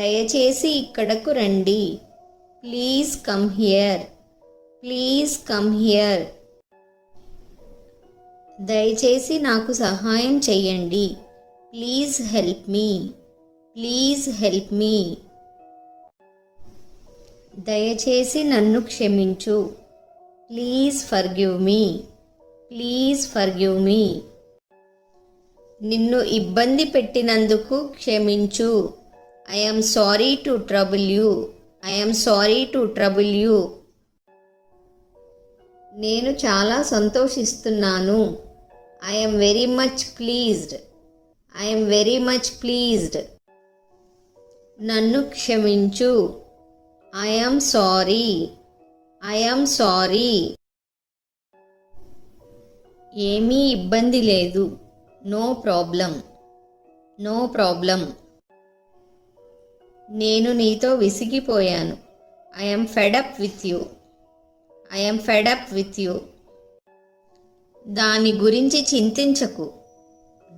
దయచేసి ఇక్కడకు రండి. Please come here. Please come here. దయచేసి నాకు సహాయం చెయ్యండి. Please help me. Please help me. దయచేసి నన్ను క్షమించు. Please forgive me. Please forgive me. నిన్ను ఇబ్బంది పెట్టినందుకు క్షమించు. I am sorry to trouble you. I am sorry to trouble you. నేను చాలా సంతోషిస్తున్నాను. I am very much pleased. I am very much pleased. నన్ను క్షమించు. I am sorry. I am sorry. ఏమీ ఇబ్బంది లేదు. No problem. No problem. నేను నీతో విసిగిపోయాను. I am fed up with you. I am fed up with you. దాని గురించి చింతించకు.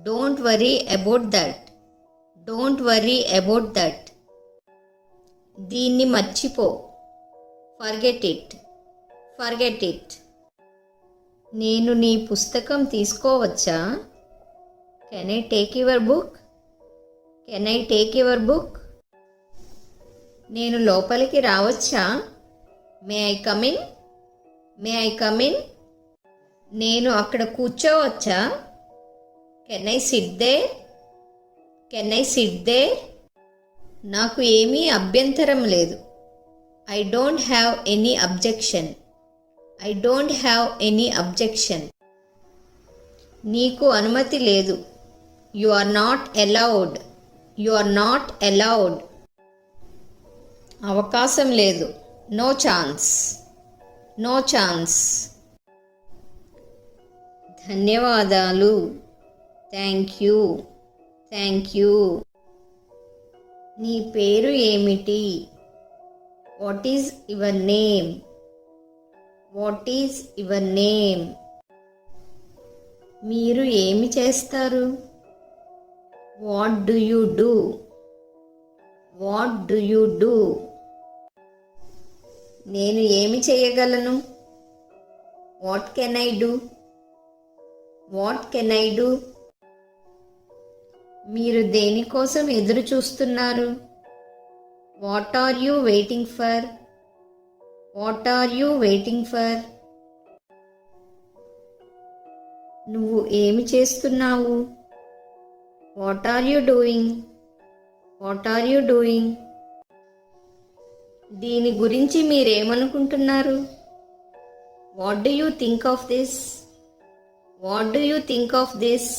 Don't worry about that. Don't worry about that. దీన్ని మర్చిపో. Forget it. Forget it. నేను నీ పుస్తకం తీసుకోవచ్చా? Can I take your book? Can I take your book? నేను లోపలికి రావచ్చా? May I come in? May I come in? నేను అక్కడ కూర్చోవచ్చా? Can I sit there? Can I sit there? నాకు ఏమీ అభ్యంతరం లేదు. I don't have any objection. I don't have any objection. నీకు అనుమతి లేదు. You are not allowed. You are not allowed. అవకాశం లేదు. No chance. No chance. ధన్యవాదాలు. Thank you. Thank you. నీ పేరు ఏమిటి? What is your name? What is your name? మీరు ఏమి చేస్తారు? What do you do? What do you do? నేను ఏమి చేయగలను? What can I do? What can I do? మీరు దేనికోసం ఎదురు చూస్తున్నారు? What are you waiting for? What are you waiting for? నువ్వు ఏమి చేస్తున్నావు? What are you doing? What are you doing? దీని గురించి మీరేమనుకుంటున్నారు? What do you think of this? What do you think of this?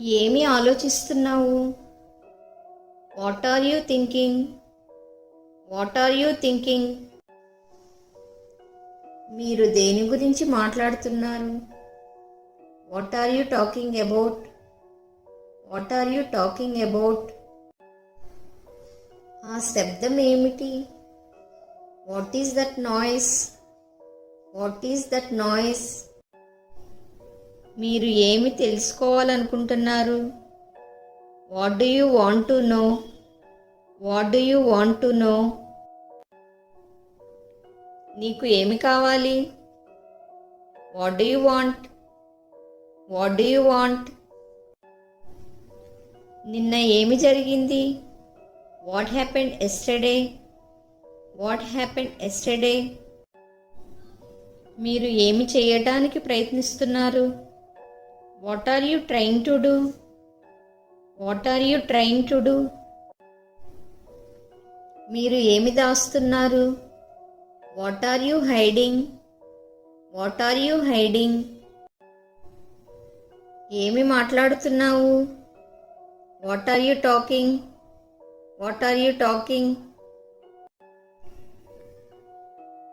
ఏమి ఆలోచిస్తున్నావు? What are you thinking? What are you thinking? మీరు దేని గురించి మాట్లాడుతున్నారు? What are you talking about? What are you talking about? ఆ శబ్దం ఏమిటి? What is that noise? What is that noise? మీరు ఏమి తెలుసుకోవాలనుకుంటున్నారు? What do you want to know? What do you want to know? నీకు ఏమి కావాలి? What do you want? What do you want? నిన్న ఏమి జరిగింది? What happened yesterday? What happened yesterday? మీరు ఏమి చేయటానికి ప్రయత్నిస్తున్నారు? What are you trying to do? What are you trying to do? మీరు ఏమి దాస్తున్నారు? What are you hiding? What are you hiding? ఏమి మాట్లాడుతున్నావు? What are you talking? What are you talking?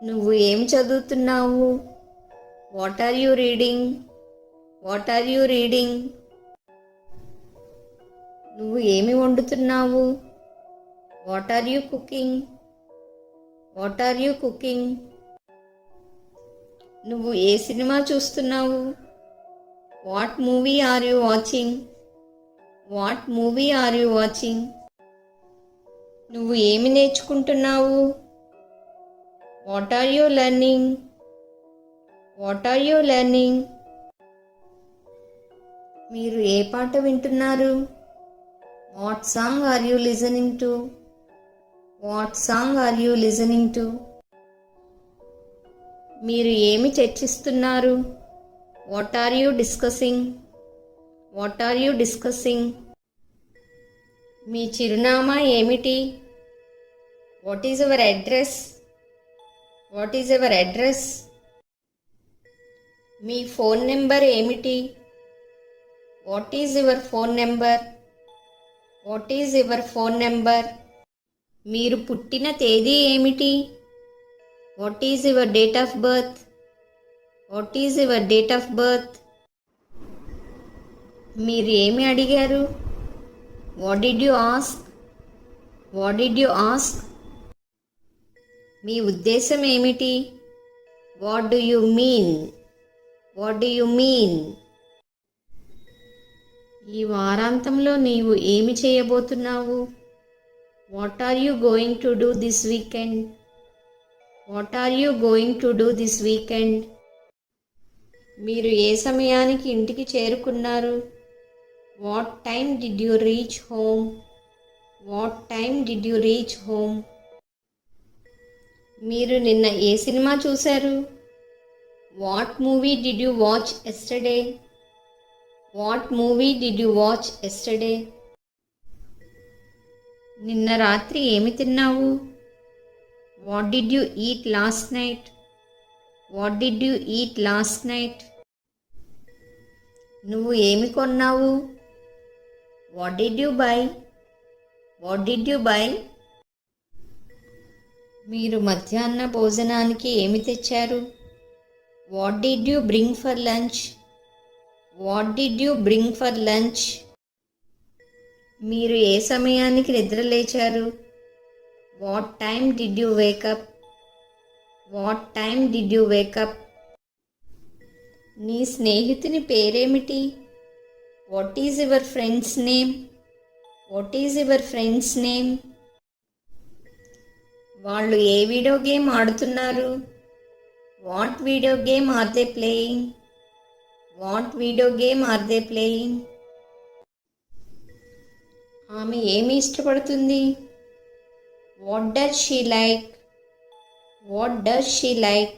నువ్వు ఏమి చదువుతున్నావు? What are you reading? What are you reading? నువ్వు ఏమి వండుతున్నావు? What are you cooking? What are you cooking? నువ్వు ఏ సినిమా చూస్తున్నావు? What movie are you watching? What movie are you watching? నువ్వు ఏమి నేర్చుకుంటున్నావు? What are you learning? What are you learning? మీరు ఏ పాట వింటున్నారు? What song are you listening to? What song are you listening to? మీరు ఏమి చర్చిస్తున్నారు? What are you discussing? What are you discussing? మీ చిరునామా ఏమిటి? What is your address? What is your address? మీ ఫోన్ నెంబర్ ఏమిటి? What is your phone number? What is your phone number? మీరు పుట్టిన తేదీ ఏమిటి? What is your date of birth? What is your date of birth? మీరు ఏమి అడిగారు? What did you ask? What did you ask? మీ ఉద్దేశం ఏమిటి? What do you mean? What do you mean? ఈ వారాంతంలో నీవు ఏమి చేయబోతున్నావు? What are you going to do this weekend? What are you going to do this weekend? మీరు ఏ సమయానికి ఇంటికి చేరుకున్నారు? What time did you reach home? What time did you reach home? మీరు నిన్న ఏ సినిమా చూశారు? What movie did you watch yesterday? What movie did you watch yesterday? నిన్న రాత్రి ఏమి తిన్నావు? What did you eat last night? What did you eat last night? నువ్వు ఏమి కొన్నావు? What did you buy? What did you buy? మీరు మధ్యాహ్న భోజనానికి ఏమి తెచ్చారు? What did you bring for lunch? What did you bring for lunch? మీరు ఏ సమయానికి నిద్ర లేచారు? What time did you wake up? What time did you wake up? నీ స్నేహితుని పేరేమిటి? What is your friends name? What is your friends name? వాళ్ళు ఏ వీడియో గేమ్ ఆడుతున్నారు? What video game are they playing? What video game are they playing? ఆమె ఏమి ఇష్టపడుతుంది? What does she like? What does she like?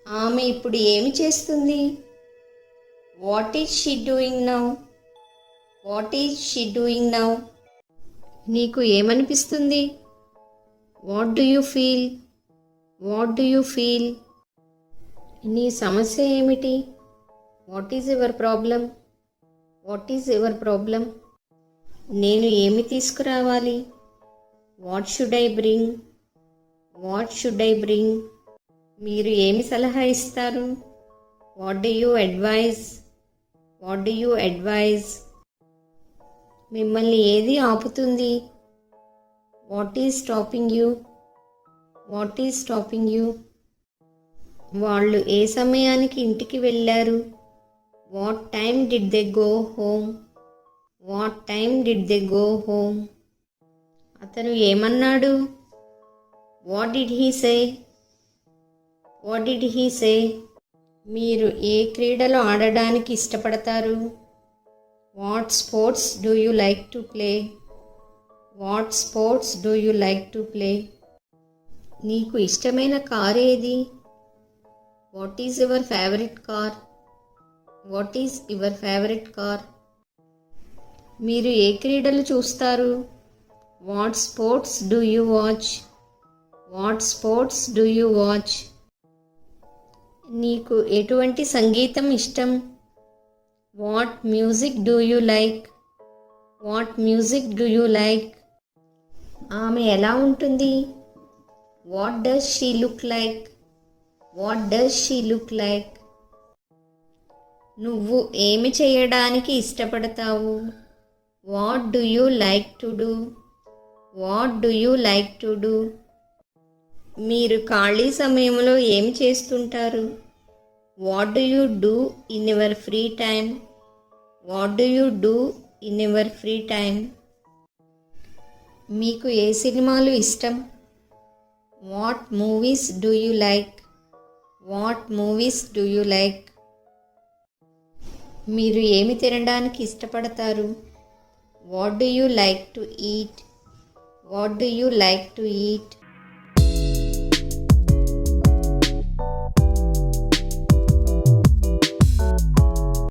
ఆమె ఇప్పుడు ఏమి చేస్తుంది? What is she doing now? What is she doing now? నీకు ఏమనిపిస్తుంది? What do you feel? What do you feel? నీ సమస్య ఏమిటి? What is your problem? What is your problem? నేను ఏమి తీసుకురావాలి? What should I bring? What should I bring? మీరు ఏమి సలహా ఇస్తారు? What do you advise? What do you advise? మిమ్మల్ని ఏది ఆపుతుంది? What is stopping you? What is stopping you? వాళ్ళు ఏ సమయానికి ఇంటికి వెళ్ళారు? What time did they go home? What time did they go home? అతను ఏమన్నాడు? What did he say? What did he say? మీరు ఏ క్రీడలు ఆడడానికి ఇష్టపడతారు? What sports do you like to play? What sports do you like to play? నీకు ఇష్టమైన car ఏది? What is your favourite car? What is your favourite car? మీరు ఏ క్రీడలు చూస్తారు? What sports do you watch? What sports do you watch? నీకు ఎటువంటి సంగీతం ఇష్టం? What music do you like? What music do you like? ఆమె ఎలా ఉంటుంది? What does she look like? What does she look like? నువ్వు ఏమి చేయడానికి ఇష్టపడతావు? What do you like to do? What do you like to do? మీరు ఖాళీ సమయంలో ఏమి చేస్తుంటారు? What do you do in your free time? What do you do in your free time? మీకు ఏ సినిమాలు ఇష్టం? What movies do you like? What movies do you like? మీరు ఏమి తినడానికి ఇష్టపడతారు? What do you like to eat? What do you like to eat?